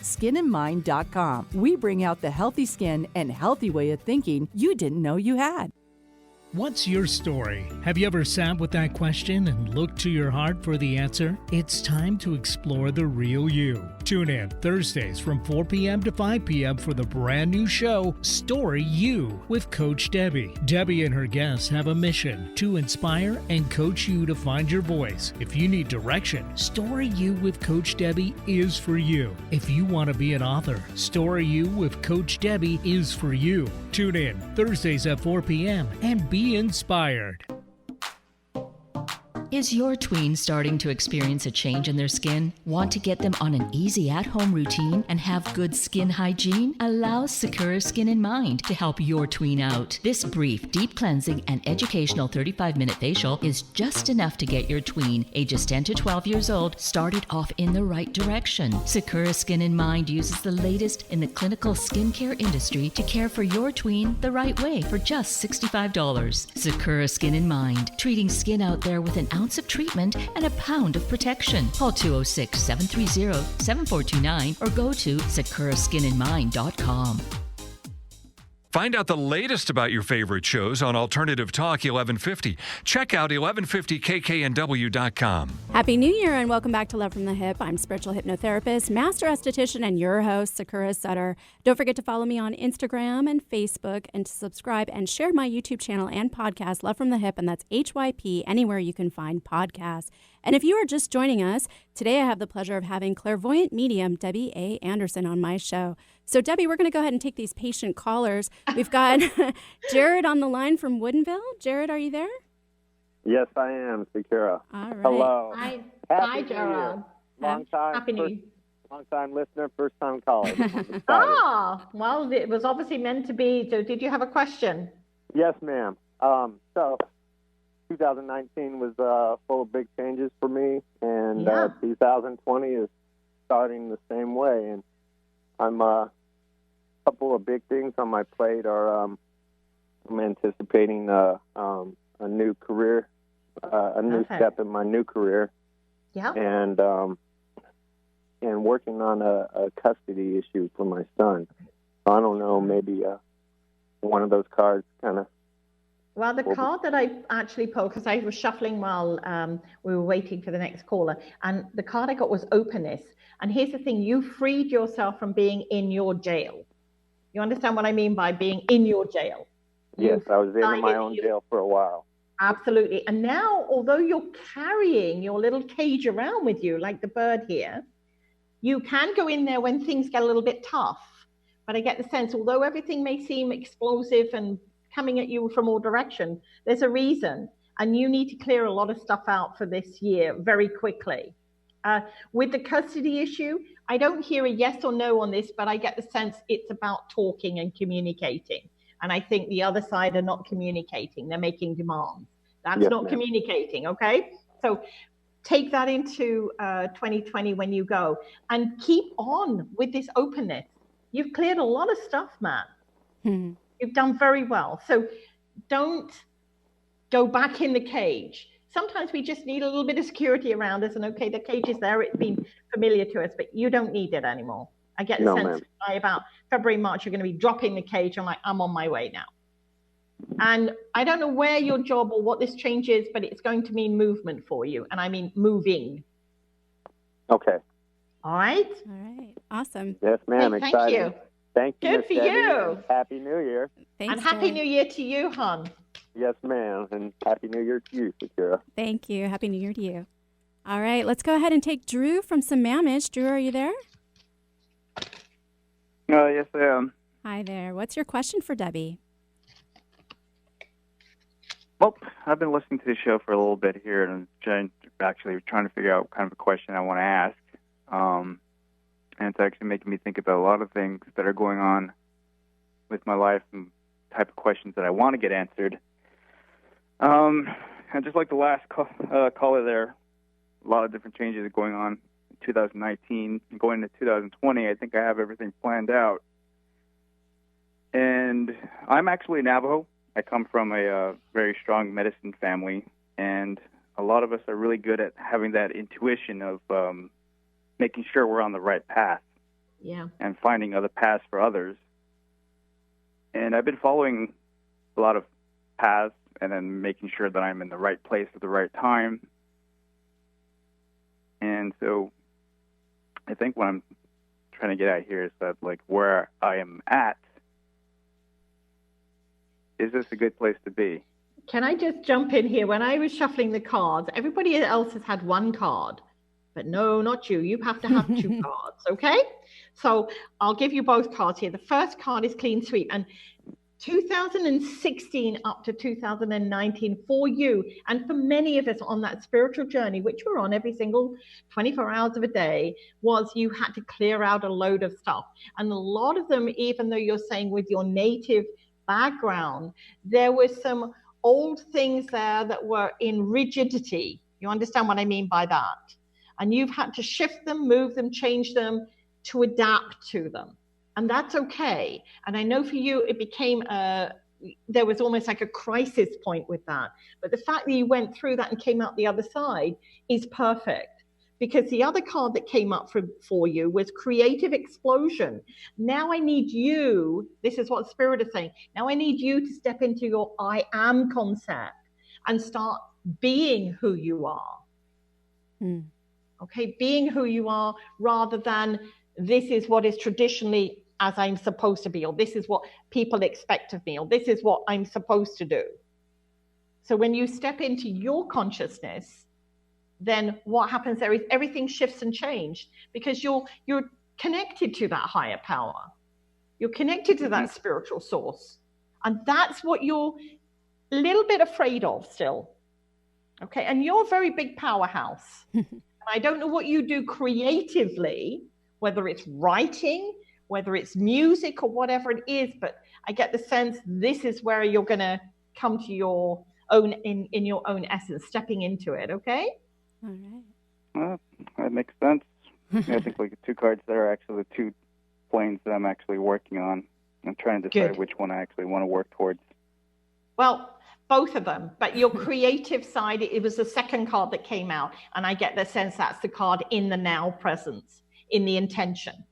skinandmind.com. We bring out the healthy skin and healthy way of thinking you didn't know you had. What's your story? Have you ever sat with that question and looked to your heart for the answer? It's time to explore the real you. Tune in Thursdays from 4 p.m. to 5 p.m. for the brand new show, Story You, with Coach Debbie. Debbie and her guests have a mission to inspire and coach you to find your voice. If you need direction, Story You with Coach Debbie is for you. If you want to be an author, Story You with Coach Debbie is for you. Tune in Thursdays at 4 p.m. and be inspired. Is your tween starting to experience a change in their skin? Want to get them on an easy at-home routine and have good skin hygiene? Allow Sakura Skin and Mind to help your tween out. This brief, deep cleansing and educational 35-minute facial is just enough to get your tween, ages 10 to 12 years old, started off in the right direction. Sakura Skin and Mind uses the latest in the clinical skincare industry to care for your tween the right way for just $65. Sakura Skin and Mind, treating skin out there with an ounce of treatment and a pound of protection. Call 206-730-7429 or go to sakuraskinandmind.com. Find out the latest about your favorite shows on Alternative Talk 1150. Check out 1150kknw.com. Happy New Year and welcome back to Love from the Hip. I'm spiritual hypnotherapist, master esthetician, and your host, Sakura Sutter. Don't forget to follow me on Instagram and Facebook and to subscribe and share my YouTube channel and podcast, Love from the Hip, and that's HYP, anywhere you can find podcasts. And if you are just joining us, today I have the pleasure of having Clairvoyant Medium Debbie A. Anderson on my show. So, Debbie, we're going to go ahead and take these patient callers. We've got Jared on the line from Woodinville. Jared, are you there? Yes, I am, Sakura. All right. Hello. Hi, Jared. Happy New Year. Long-time listener, first-time caller. Well, it was obviously meant to be. So did you have a question? Yes, ma'am. So 2019 was full of big changes for me, and 2020 is starting the same way. And I'm a couple of big things on my plate are I'm anticipating a new career, a new step in my new career. Yeah. And working on a custody issue for my son. I don't know, maybe one of those cards kind of. Well, the card that I actually pulled, because I was shuffling while we were waiting for the next caller, and the card I got was openness. And here's the thing, you freed yourself from being in your jail. You understand what I mean by being in your jail? Yes, I was in my own jail for a while. Absolutely. And now, although you're carrying your little cage around with you, like the bird here, you can go in there when things get a little bit tough. But I get the sense, although everything may seem explosive and coming at you from all directions, there's a reason. And you need to clear a lot of stuff out for this year very quickly. With the custody issue, I don't hear a yes or no on this, but I get the sense it's about talking and communicating. And I think the other side are not communicating. They're making demands. That's not communicating, okay? So take that into 2020 when you go, and keep on with this openness. You've cleared a lot of stuff, man. Mm-hmm. You've done very well. So don't go back in the cage. Sometimes we just need a little bit of security around us, and okay, the cage is there. It's been familiar to us, but you don't need it anymore. I get the sense by about February, March, you're going to be dropping the cage. I'm on my way now. And I don't know where your job or what this change is, but it's going to mean movement for you. And I mean moving. Okay. All right. All right. Awesome. Yes, ma'am. Hey, excited. thank you. Thank you. Good for Debbie, you. Happy New Year. Thanks, and Happy Jared. New Year to you, hon. Yes, ma'am. And Happy New Year to you, Sakura. Thank you. Happy New Year to you. All right. Let's go ahead and take Drew from Sammamish. Drew, are you there? Yes, I am. Hi there. What's your question for Debbie? Well, I've been listening to the show for a little bit here, and I'm actually trying to figure out what kind of a question I want to ask. And it's actually making me think about a lot of things that are going on with my life and type of questions that I want to get answered. And just like the last caller there, a lot of different changes are going on in 2019. And going into 2020, I think I have everything planned out. And I'm actually Navajo. I come from a very strong medicine family, and a lot of us are really good at having that intuition of making sure we're on the right path. Yeah. And finding other paths for others. And I've been following a lot of paths and then making sure that I'm in the right place at the right time. And so I think what I'm trying to get at here is that, like, where I am at, is this a good place to be? Can I just jump in here? When I was shuffling the cards, everybody else has had one card. But no, not you. You have to have two cards, okay? So I'll give you both cards here. The first card is Clean Sweep. And 2016 up to 2019 for you and for many of us on that spiritual journey, which we're on every single 24 hours of a day, was you had to clear out a load of stuff. And a lot of them, even though you're saying with your native background, there were some old things there that were in rigidity. You understand what I mean by that? And you've had to shift them, move them, change them to adapt to them. And that's okay. And I know for you, it became there was almost like a crisis point with that. But the fact that you went through that and came out the other side is perfect. Because the other card that came up for you was Creative Explosion. Now I need you, this is what Spirit is saying, now I need you to step into your I am concept and start being who you are. Okay, being who you are rather than this is what is traditionally as I'm supposed to be, or this is what people expect of me, or this is what I'm supposed to do. So when you step into your consciousness, then what happens there is everything shifts and changes because you're connected to that higher power. You're connected to that spiritual source. And that's what you're a little bit afraid of still. Okay. And you're a very big powerhouse. And I don't know what you do creatively, whether it's writing, whether it's music or whatever it is, but I get the sense this is where you're going to come to your own, in your own essence, stepping into it. Okay. All right. Well, that makes sense. I think like the two cards there are actually the two planes that I'm actually working on. I'm trying to decide which one I actually want to work towards. Well, both of them, but your creative side, it was the second card that came out, and I get the sense that's the card in the now presence, in the intention.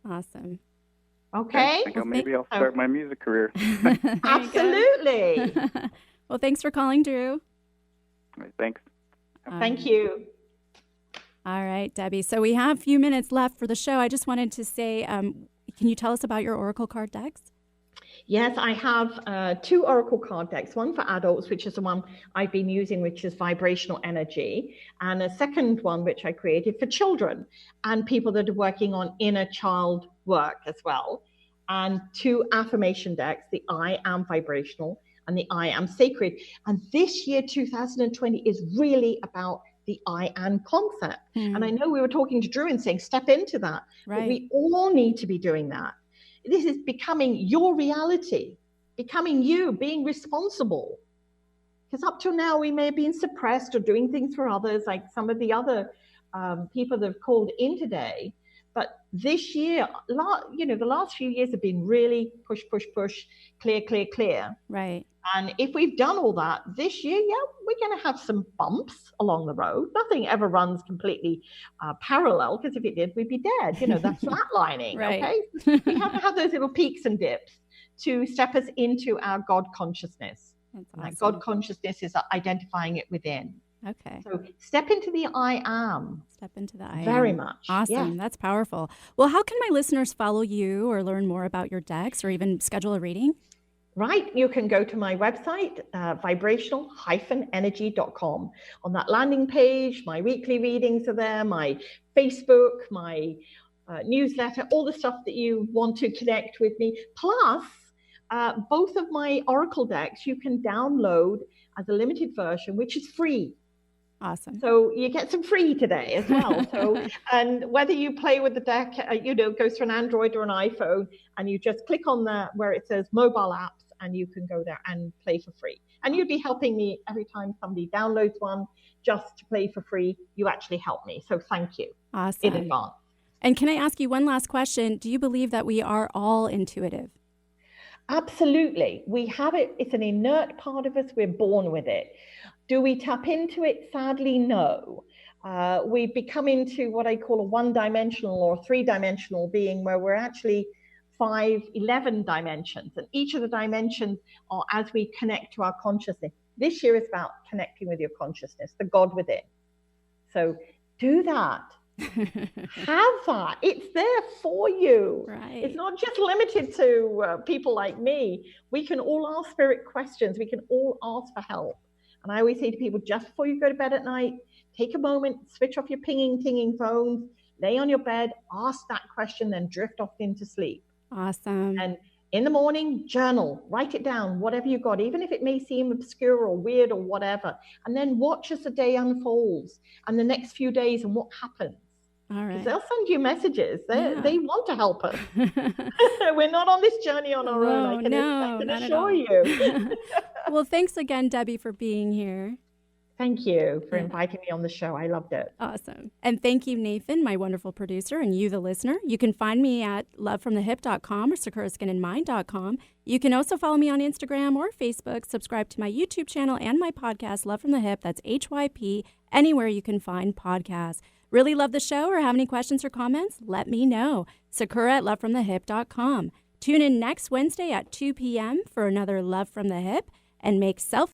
Awesome. Okay. I think maybe I'll start my music career. Absolutely. Well, thanks for calling, Drew. All right, thanks. Thank you. All right, Debbie. So we have a few minutes left for the show. I just wanted to say, can you tell us about your Oracle card decks? Yes, I have 2 Oracle card decks, one for adults, which is the one I've been using, which is vibrational energy, and a second one, which I created for children and people that are working on inner child work as well, and 2 affirmation decks, the I Am Vibrational and the I Am Sacred. And this year, 2020, is really about the I Am concept. And I know we were talking to Drew and saying, step into that, but we all need to be doing that. This is becoming your reality, becoming you, being responsible. Because up till now, we may have been suppressed or doing things for others, like some of the other people that have called in today. But this year, the last few years have been really push, push, push, clear, clear, clear. Right. And if we've done all that this year, we're going to have some bumps along the road. Nothing ever runs completely parallel, because if it did, we'd be dead. That's flatlining. Right. Okay. We have to have those little peaks and dips to step us into our God consciousness. That's awesome. awesome. God consciousness is identifying it within. Okay. So step into the I Am. Step into the I Am. Very much. Awesome. Yeah. That's powerful. Well, how can my listeners follow you or learn more about your decks or even schedule a reading? Right. You can go to my website, vibrational-energy.com. On that landing page, my weekly readings are there, my Facebook, my newsletter, all the stuff that you want to connect with me. Plus, both of my Oracle decks you can download as a limited version, which is free. Awesome. So you get some free today as well. So, and whether you play with the deck, it goes to an Android or an iPhone, and you just click on where it says mobile apps, and you can go there and play for free. And you'd be helping me every time somebody downloads one just to play for free. You actually help me. So thank you. Awesome. In advance. And can I ask you one last question? Do you believe that we are all intuitive? Absolutely. We have it. It's an inert part of us. We're born with it. Do we tap into it? Sadly, no. We become into what I call a one-dimensional or three-dimensional being, where we're actually 11 dimensions. And each of the dimensions are as we connect to our consciousness. This year is about connecting with your consciousness, the God within. So do that. Have that. It's there for you. Right. It's not just limited to people like me. We can all ask spirit questions. We can all ask for help. And I always say to people, just before you go to bed at night, take a moment, switch off your pinging, tinging phones, lay on your bed, ask that question, then drift off into sleep. Awesome. And in the morning, journal, write it down, whatever you got, even if it may seem obscure or weird or whatever. And then watch as the day unfolds and the next few days and what happens. All right. They'll send you messages. They want to help us. We're not on this journey on our own. I can assure you. Well, thanks again, Debbie, for being here. Thank you for inviting me on the show. I loved it. Awesome. And thank you, Nathan, my wonderful producer, and you, the listener. You can find me at lovefromthehip.com or sakuraskinandmind.com. You can also follow me on Instagram or Facebook, subscribe to my YouTube channel and my podcast, Love from the Hip. That's HYP, anywhere you can find podcasts. Really love the show or have any questions or comments? Let me know. Sakura@lovefromthehip.com. Tune in next Wednesday at 2 p.m. for another Love from the Hip, and make self